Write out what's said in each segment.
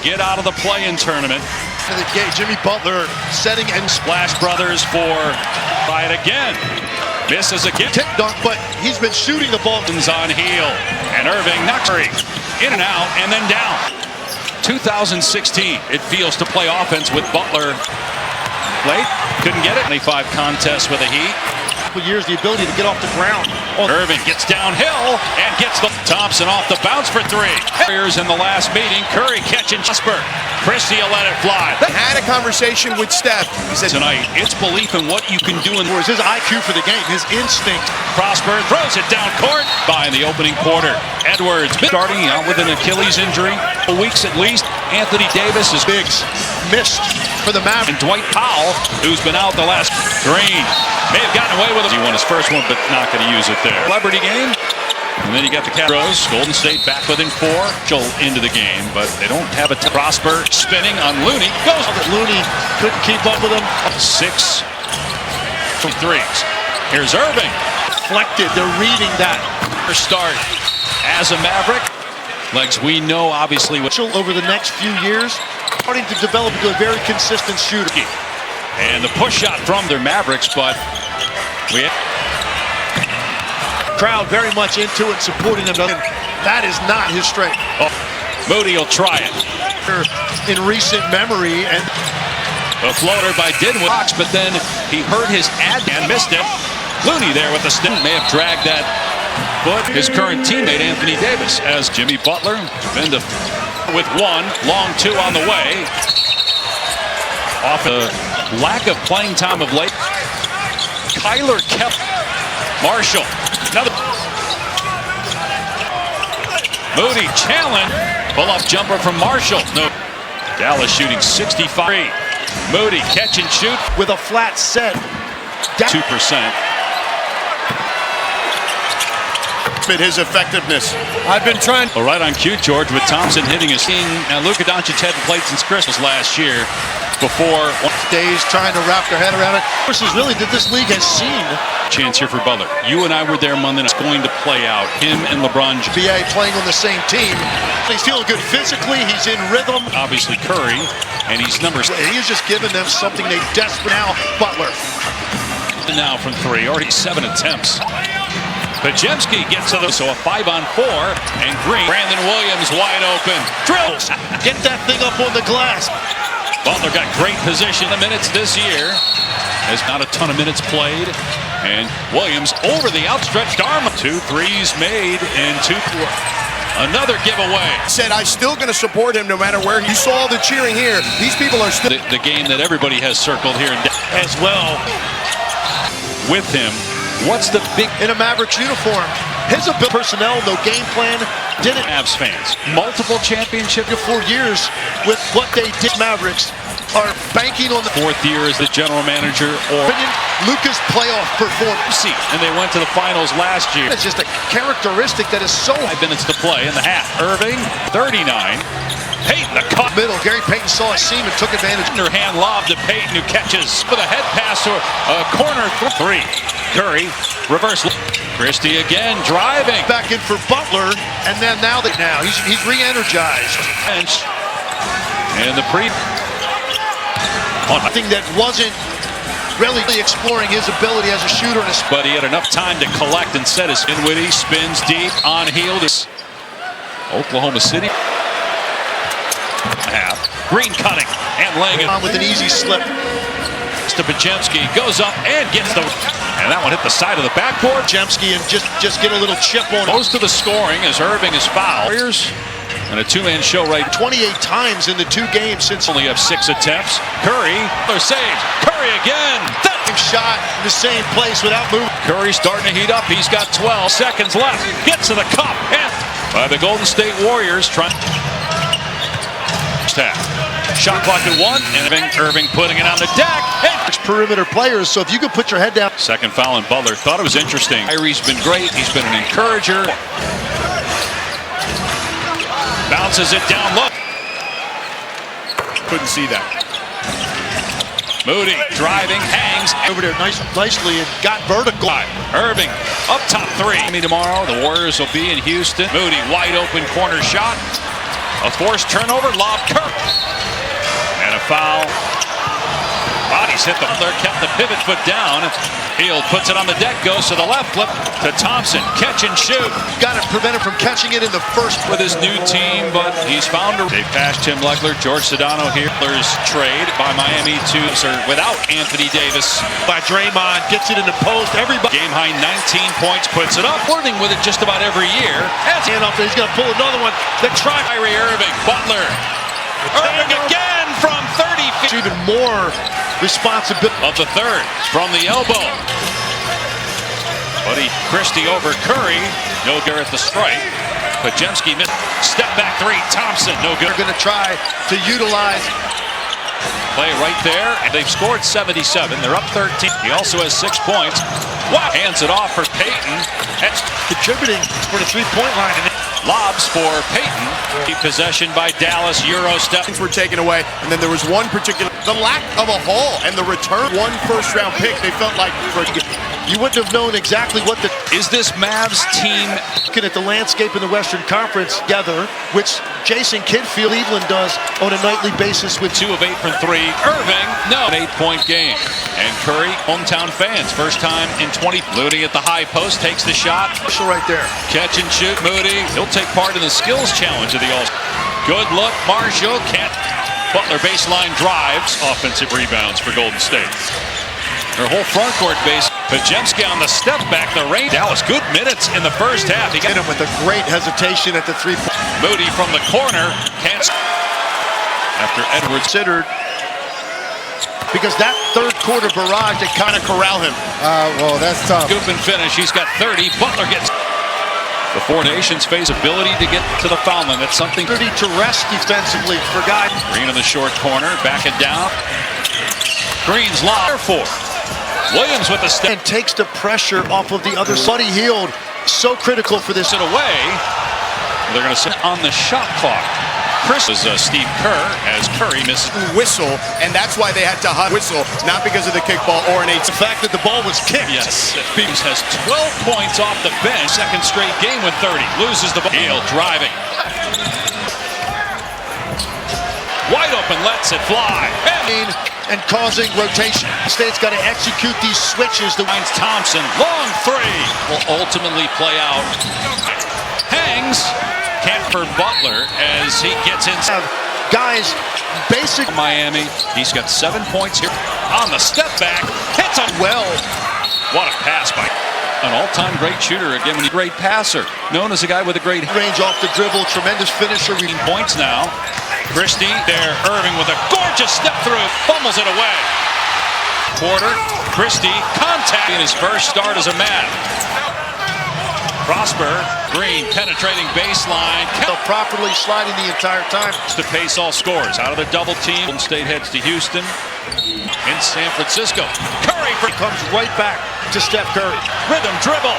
get out of the play-in tournament. In the game, Jimmy Butler setting and Splash Brothers for try it again. Misses again. Tick dunk, but he's been shooting the ball. On heel, and Irving knocks in and out, and then down. 2016, it feels to play offense with Butler. Late, couldn't get it. 25 contests with the Heat. Years, the ability to get off the ground. Irving gets downhill and gets the Thompson off the bounce for three. Warriors in the last meeting. Curry catching Jasper. Christie will let it fly. Had a conversation with Steph. He said tonight, it's belief in what you can do. It was his IQ for the game, his instinct. Prosper throws it down court by in the opening quarter. Edwards starting out with an Achilles injury. For weeks at least. Anthony Davis is Biggs missed for the Mavericks. And Dwight Powell, who's been out the last Green. May have gotten away with it. He won his first one, but not going to use it there. Celebrity game. And then you got the Cavs. Golden State back within 4. Joel into the game, but they don't have a Prosper spinning on Looney. Goes. Looney couldn't keep up with him. 6 from threes. Here's Irving. Deflected. They're reading that. Start as a Maverick. Legs we know obviously over the next few years, starting to develop into a very consistent shooter. And the push shot from their Mavericks, but we have crowd very much into it, supporting them. That is not his strength. Oh, Moody will try it. In recent memory, and a floater by Dinwiddie, but then he hurt his ad and missed it. Looney there with the stick may have dragged that foot. His current teammate Anthony Davis as Jimmy Butler been to with 1 long 2 on the way. Off a lack of playing time of late. Kyler kept Marshall. Another Moody challenge. Pull-up jumper from Marshall. No. Dallas shooting 65. Moody catch and shoot with a flat set. 2%. his effectiveness. I've been trying. Well, right on cue, George, with Thompson hitting a scene. Now, Luka Doncic hadn't played since Christmas last year. Before days trying to wrap their head around it. This is really that this league has seen. Chance here for Butler. You and I were there Monday. It's going to play out. Him and LeBron. BA playing on the same team. He's feeling good physically. He's in rhythm. Obviously Curry, and he's numbers. He's just giving them something they desperate now. Butler. And now from 3, already 7 attempts. Pajemski gets to the so a 5-on-4, and Green. Brandon Williams wide open. Drills. Get that thing up on the glass. Butler got great position. The minutes this year. There's not a ton of minutes played. And Williams over the outstretched arm. 2 threes made and 2. Another giveaway. Said, I'm still going to support him no matter where. You saw the cheering here. These people are still. The game that everybody has circled here as well. With him, what's the big in a Mavericks uniform? His personnel, no game plan, didn't. Mavs fans, multiple championship 4 years with what they did. Mavericks are banking on the 4th year as the general manager or Luka's playoff performance. And they went to the finals last year. It's just a characteristic that is so. 5 minutes to play in the half. Irving, 39. Payton, the cut middle. Gary Payton saw a seam and took advantage. Underhand lob to Payton, who catches with a head pass or a corner 3. Curry, reverse. Christie again driving. Back in for Butler, and then now he's re-energized. Bench. And the thing that wasn't really exploring his ability as a shooter. But he had enough time to collect and set his Dinwiddie spins deep on heel. Oklahoma City. Half. Green cutting and laying it on with an easy slip. To Pajemski goes up and gets the, and that one hit the side of the backboard. Pajemski and just get a little chip on. Most of the scoring as Irving is fouled. Warriors and a 2-man show right. 28 times in the 2 games since. Only have 6 attempts. Curry saves. Curry again. That shot in the same place without moving. Curry starting to heat up. He's got 12 seconds left. Gets to the cup and by the Golden State Warriors trying. Shot clock at 1, and Irving putting it on the deck. And perimeter players, so if you could put your head down. Second foul on Butler. Thought it was interesting. Kyrie's been great. He's been an encourager. Bounces it down low. Couldn't see that. Moody driving, hangs over there nicely and got vertical. Irving up top 3. Tomorrow the Warriors will be in Houston. Moody wide open corner shot. A forced turnover, lob Kirk. And a foul. Bodies hit the Butler, kept the pivot foot down. Hield puts it on the deck, goes to the left, flip to Thompson. Catch and shoot. Got to prevent him from catching it in the first. With his new team, but he's found a. They passed Tim Legler, George Sedano here. Legler's trade by Miami to without Anthony Davis. By Draymond, gets it in the post. Everybody. Game high 19 points, puts it up. Flirting with it just about every year. Hand up, he's going to pull another one. The try. Kyrie Irving, Butler. Irving again from 30 feet. Even more responsibility. Of the third, from the elbow. Buddy Christie over Curry. No good at the strike. Pajemski missed. Step back three. Thompson, no good. They're going to try to utilize. Play right there, and they've scored 77. They're up 13. He also has 6 points. Wow. Hands it off for Payton. That's contributing for the three-point line. Lobs for Payton. Possession by Dallas. Euro step. Things were taken away, and then there was one particular. The lack of a haul and the return. One first-round pick. They felt like you wouldn't have known exactly what the. Is this Mavs team looking at the landscape in the Western Conference together, which Jason Kidd Cleveland does on a nightly basis with 2 of 8 from 3. Irving, no. An 8-point game. And Curry, hometown fans, first time in 20. Moody at the high post, takes the shot. Right there. Catch and shoot, Moody. He'll take part in the skills challenge of the All. Good look, Marshall. Can't. Butler baseline drives. Offensive rebounds for Golden State. Their whole front court base. Pajemski on the step back, the rain. Dallas, good minutes in the first half. He got him with a great hesitation at the three-point. Moody from the corner. Can't. After Edwards. Considered. Because that third quarter barrage, they kind of corral him. Well, that's tough. Scoop and finish. He's got 30. Butler gets. The Four Nations face ability to get to the foul line. That's something. 30 to rest defensively for guys. Green in the short corner, backing down. Green's lob. Therefore, Williams with the step. And takes the pressure off of the other side. Buddy Hield, so critical for this. It away. They're going to sit on the shot clock. Chris is Steve Kerr as Curry misses. Whistle, and that's why they had to whistle, not because of the kickball or an 8. The fact that the ball was kicked. Yes. Beams has 12 points off the bench. Second straight game with 30. Loses the ball. Hield driving. Wide open, lets it fly. And causing rotation. The State's got to execute these switches. Finds Thompson, long three. Will ultimately play out. Hangs. Can't for Butler as he gets inside. Guys, basic. Miami. He's got 7 points here. On the step back. Hits on well. What a pass by an all-time great shooter. Again, a great passer. Known as a guy with a great range off the dribble. Tremendous finisher. Points now. Christie there. Irving with a gorgeous step through. Fumbles it away. Porter. Christie. Contact in his first start as a Mav. Prosper. Green penetrating baseline. Properly sliding the entire time. To pace all scores. Out of the double team. Golden State heads to Houston. In San Francisco. Curry comes right back to Steph Curry. Rhythm dribble.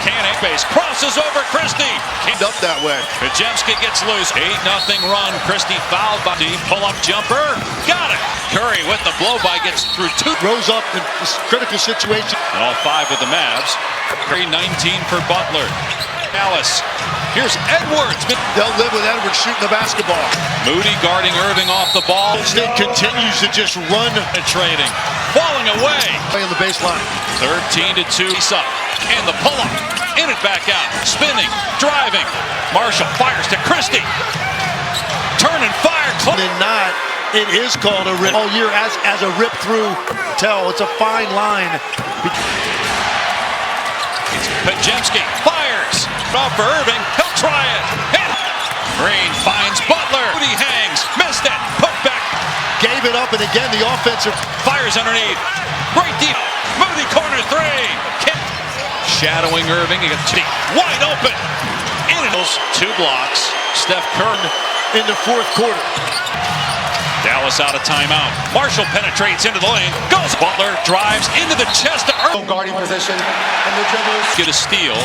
Cannon base. Crosses over Christie. Up that way. Pajemski gets loose. 8-0 run. Christie fouled by the pull-up jumper. Got it. Curry with the blow-by gets through 2. Rose up in this critical situation. And all 5 of the Mavs. Curry 19 for Butler. Dallas. Here's Edwards. They'll live with Edwards shooting the basketball. Moody guarding Irving off the ball. State continues to just run. Penetrating. Falling away. On the baseline. 13-2. He's up. And the pull-up. In it back out. Spinning. Driving. Marshall fires to Christie. Turn and fire. And not. It is called a rip all year as a rip through tell. It's a fine line. Pajemski fires. Off for Irving. He'll try it. Hit. Green finds Butler. Moody hangs. Missed it. Put back. Gave it up, and again the offensive fires underneath. Great deep. Moody corner 3. Shadowing Irving. He gets wide open. In it. 2 blocks. Steph Curry in the fourth quarter. Dallas out of timeout. Marshall penetrates into the lane. Goes. Butler drives into the chest of Irving. Guarding position. And the dribblers get a steal.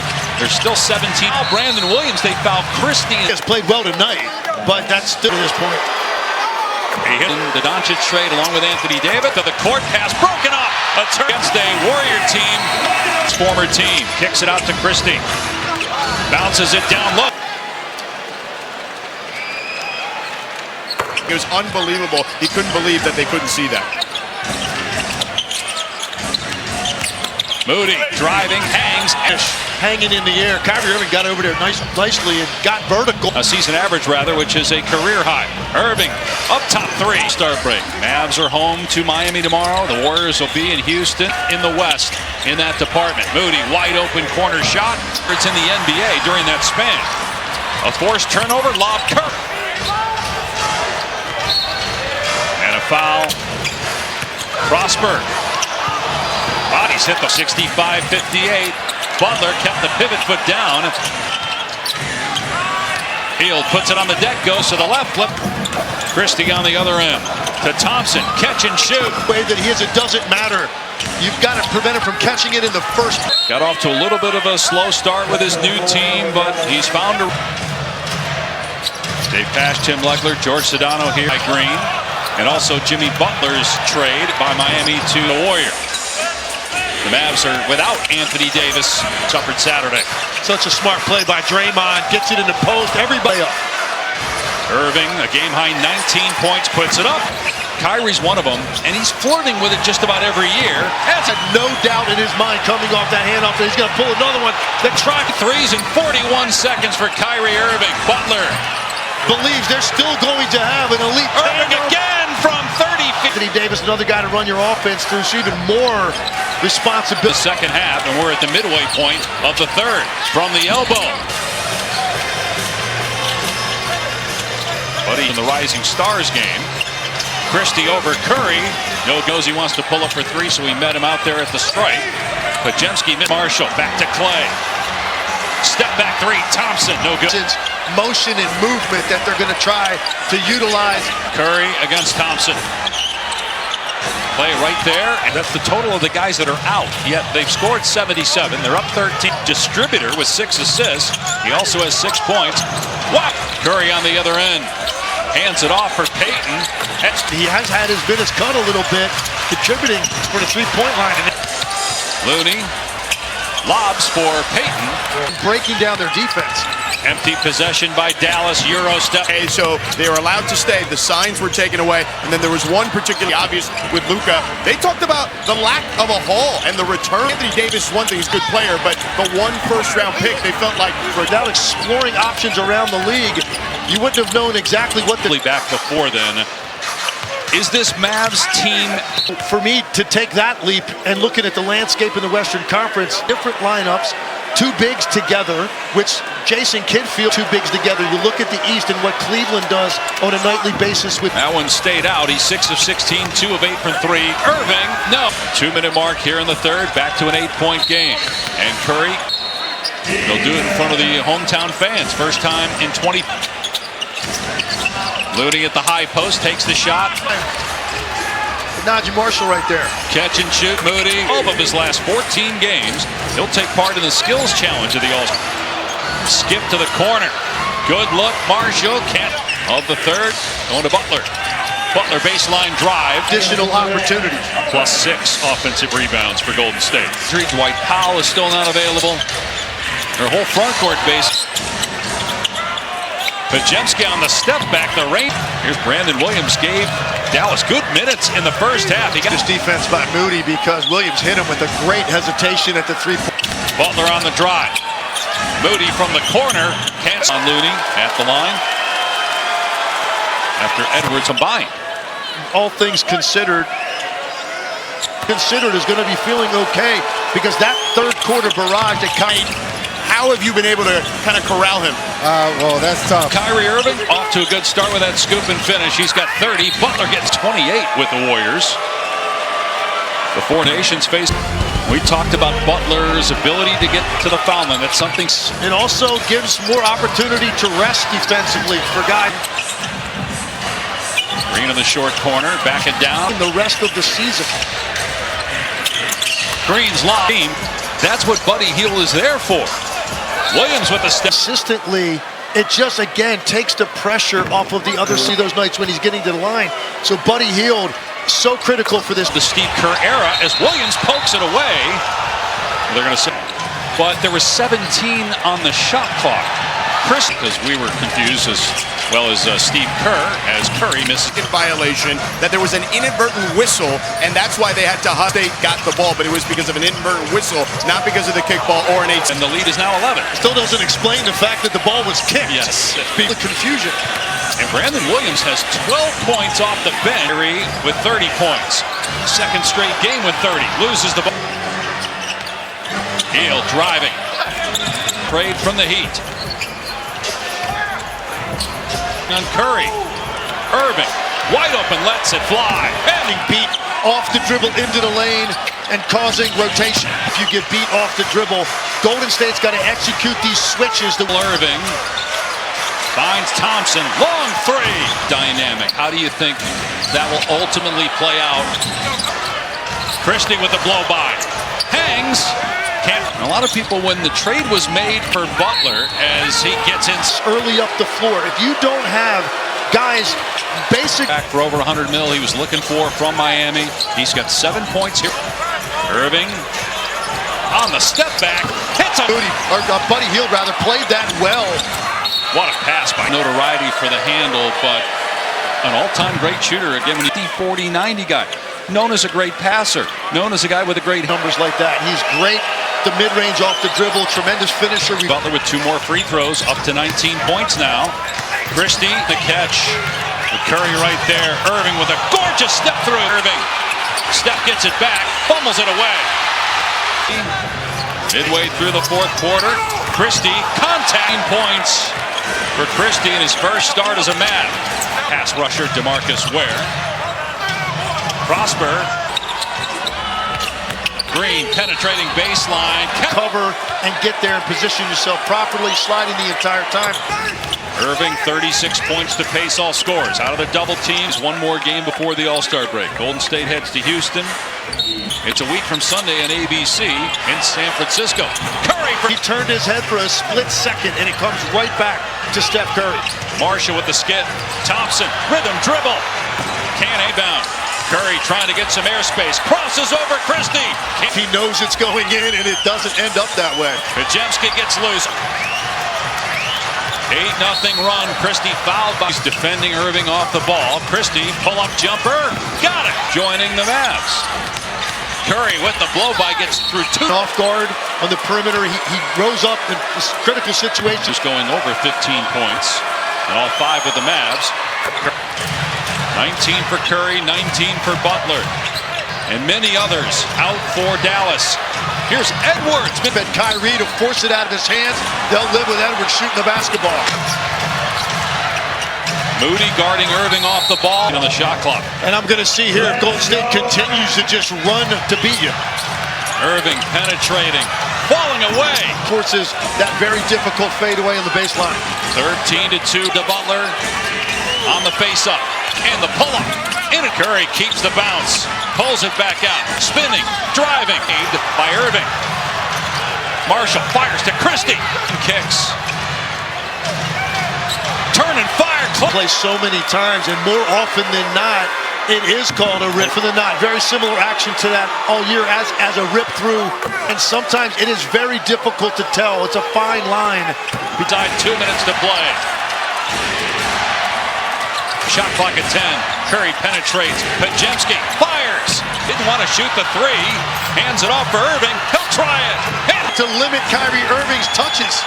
There's still 17. Brandon Williams, they foul Christie. Has played well tonight, but that's still at this point. He hit the Doncic trade along with Anthony Davis to the court pass. Broken up. A turn against a Warrior team. His former team kicks it out to Christie. Bounces it down low. It was unbelievable. He couldn't believe that they couldn't see that. Moody driving, hangs, hanging in the air. Kyrie Irving got over there nicely and got vertical. a season average rather, which is a career high. Irving up top three. Start break. Mavs are home to Miami tomorrow. The Warriors will be in Houston in the West in that department. Moody wide open corner shot. It's in the NBA during that span. A forced turnover, lob Kirk. And a foul. Prosper. Bodies hit the 65-58. Butler kept the pivot foot down. Hield puts it on the deck, goes to the left, flip. Christie on the other end to Thompson, catch and shoot. The way that he is, it doesn't matter. You've got to prevent him from catching it in the first. Got off to a little bit of a slow start with his new team, but he's found a... Stay past Tim Legler, George Sedano here by Green, and also Jimmy Butler's trade by Miami to the Warriors. The Mavs are without Anthony Davis. Suffered Saturday. Such a smart play by Draymond. Gets it in the post. Everybody up. Irving, a game-high 19 points, puts it up. Kyrie's one of them, and he's flirting with it just about every year. Has no doubt in his mind coming off that handoff that he's going to pull another one. The try threes in 41 seconds for Kyrie Irving. Butler believes they're still going to have an elite. Irving again from 30 feet. Anthony Davis, another guy to run your offense through, so even more responsibility. The second half, and we're at the midway point of the third. From the elbow. Buddy in the Rising Stars game. Christie over Curry. No goes, he wants to pull up for three, so he met him out there at the stripe. Pajemski, Marshall, back to Clay. Step back three, Thompson, no good. Motion and movement that they're going to try to utilize. Curry against Thompson. Play right there, and that's the total of the guys that are out. Yet they've scored 77. They're up 13. Distributor with 6 assists. He also has 6 points. What? Curry on the other end. Hands it off for Payton. He has had his business cut a little bit, contributing for the three-point line. Looney lobs for Payton. Breaking down their defense. Empty possession by Dallas. Euro step. Okay, so they were allowed to stay. The signs were taken away. And then there was one particularly obvious with Luka. They talked about the lack of a haul and the return. Anthony Davis is one thing, he's a good player, but the one first-round pick, they felt like without exploring options around the league, you wouldn't have known exactly what the... Back before then. Is this Mavs team... For me to take that leap and looking at the landscape in the Western Conference, different lineups, two bigs together, which Jason Kidd feels two bigs together. You look at the East and what Cleveland does on a nightly basis with... That one stayed out. He's 6 of 16, 2 of 8 from 3. Irving, no. 2-minute mark here in the third. Back to an 8-point game. And Curry, he'll do it in front of the hometown fans. First time in 20... Looney at the high post, takes the shot. Najee Marshall right there. Catch and shoot, Moody. 12 of his last 14 games. He'll take part in the skills challenge of the All-Star. Skip to the corner. Good look, Marshall. Can't. Of the third, going to Butler. Butler baseline drive. Additional opportunities. +6 offensive rebounds for Golden State. Dwight Powell is still not available. Their whole front court base. Pajemski on the step back, the rain. Here's Brandon Williams, gave Dallas good minutes in the first half. He got this defense by Moody because Williams hit him with a great hesitation at the three-point. Butler on the drive. Moody from the corner. Can't on Looney at the line. After Edwards combined. All things considered is going to be feeling okay because that third quarter barrage that how have you been able to kind of corral him? Well, that's tough. Kyrie Irving off to a good start with that scoop and finish. He's got 30. Butler gets 28 with the Warriors. The Four Nations face. We talked about Butler's ability to get to the foul line. That's something. It also gives more opportunity to rest defensively for guys. Green in the short corner, backing down. The rest of the season. Green's lob. That's what Buddy Hield is there for. Williams with the step. Consistently, it just, again, takes the pressure off of the other those nights when he's getting to the line. So Buddy Hield, so critical for this. The Steve Kerr era as Williams pokes it away. They're going to say, but there was 17 on the shot clock. Chris, because we were confused as well as Steve Kerr, as Curry misses. Violation, that there was an inadvertent whistle, and that's why they had to they got the ball, but it was because of an inadvertent whistle, not because of the kickball or an 8. And the lead is now 11. Still doesn't explain the fact that the ball was kicked. Yes. The confusion. And Brandon Williams has 12 points off the bench with 30 points. Second straight game with 30. Loses the ball. Hill driving. Trade from the Heat. On Curry. Irving. Wide open, lets it fly. Getting beat off the dribble into the lane and causing rotation. If you get beat off the dribble, Golden State's got to execute these switches. Irving finds Thompson. Long three. Dynamic. How do you think that will ultimately play out? Christie with the blow by. Hangs. A lot of people, when the trade was made for Butler, as he gets in early up the floor, if you don't have guys basic back for over 100 mil he was looking for from Miami. He's got 7 points here. Irving on the step back, hits a Buddy Hield rather played that well. What a pass by notoriety for the handle, but an all-time great shooter again. When he 40-90 guy, known as a great passer, known as a guy with a great numbers like that. He's great. The mid-range off the dribble, tremendous finisher. Butler with 2 more free throws, up to 19 points now. Christie, the catch. With Curry right there. Irving with a gorgeous step through. Irving. Steph gets it back, fumbles it away. Midway through the fourth quarter, Christie, contact points for Christie in his first start as a Mav. Pass rusher, DeMarcus Ware. Prosper. Green penetrating baseline. Cover and get there and position yourself properly, sliding the entire time. Irving, 36 points to pace all scores. Out of the double teams, 1 more game before the All-Star break. Golden State heads to Houston. It's a week from Sunday on ABC in San Francisco. Curry. He turned his head for a split second, and it comes right back to Steph Curry. Marshall with the skid. Thompson, rhythm dribble. Can't A-bound. Curry trying to get some airspace. Crosses over Christie. He knows it's going in, and it doesn't end up that way. Pajemski gets loose. 8-0 run. Christie fouled by. He's defending Irving off the ball. Christie, pull-up jumper. Got it. Joining the Mavs. Curry with the blow-by gets through 2. Off guard on the perimeter. He rose up in this critical situation. Just going over 15 points. And all 5 with the Mavs. 19 for Curry, 19 for Butler. And many others out for Dallas. Here's Edwards. Bet Kyrie to force it out of his hands. They'll live with Edwards shooting the basketball. Moody guarding Irving off the ball on the shot clock. And I'm going to see here if Golden State continues to just run to beat you. Irving penetrating, falling away. Forces that very difficult fadeaway on the baseline. 13-2 to Butler on the face-up. And the pull-up. In it. Curry keeps the bounce. Pulls it back out. Spinning. Driving. Aimed by Irving. Marshall fires to Christie. Kicks. Turn and fire. Plays so many times, and more often than not, it is called a rip for the knot. Very similar action to that all year as a rip through. And sometimes it is very difficult to tell. It's a fine line. We tied 2 minutes to play. Shot clock at 10. Curry penetrates. Pajemski fires. Didn't want to shoot the 3. Hands it off for Irving. He'll try it. And to limit Kyrie Irving's touches.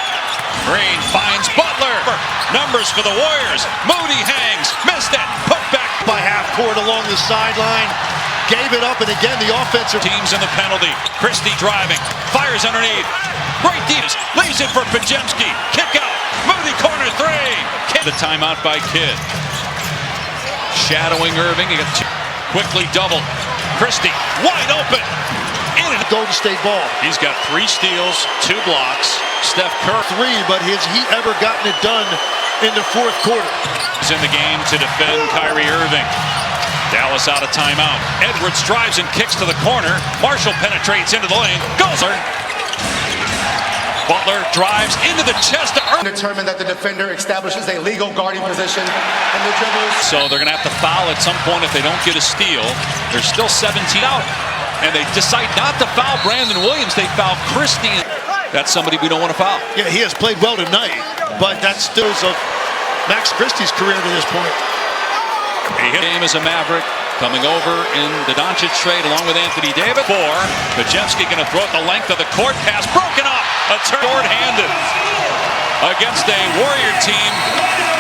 Green finds Butler. Numbers for the Warriors. Moody hangs. Missed it. Put back by half court along the sideline. Gave it up, and again the offensive teams in the penalty. Christie driving. Fires underneath. Great defense. Leaves it for Pajemski. Kick out. Moody corner 3. The timeout by Kidd. Shadowing Irving. He got quickly doubled. Christie wide open. In it. Golden State ball. He's got 3 steals, 2 blocks. Steph Curry 3, but has he ever gotten it done in the fourth quarter? He's in the game to defend Kyrie Irving. Dallas out of timeout. Edwards drives and kicks to the corner. Marshall penetrates into the lane. Goes her. Butler drives into the chest of Irving. Determined that the defender establishes a legal guarding position, and the dribblers. So they're going to have to foul at some point if they don't get a steal. There's still 17 out, and they decide not to foul Brandon Williams. They foul Christie. That's somebody we don't want to foul. Yeah, he has played well tonight, but that's still of Max Christie's career to this point. He hit game as a Maverick, coming over in the Doncic trade along with Anthony Davis. Pajemski going to throw it the length of the court. Pass broken up. A turn short-handed against a Warrior team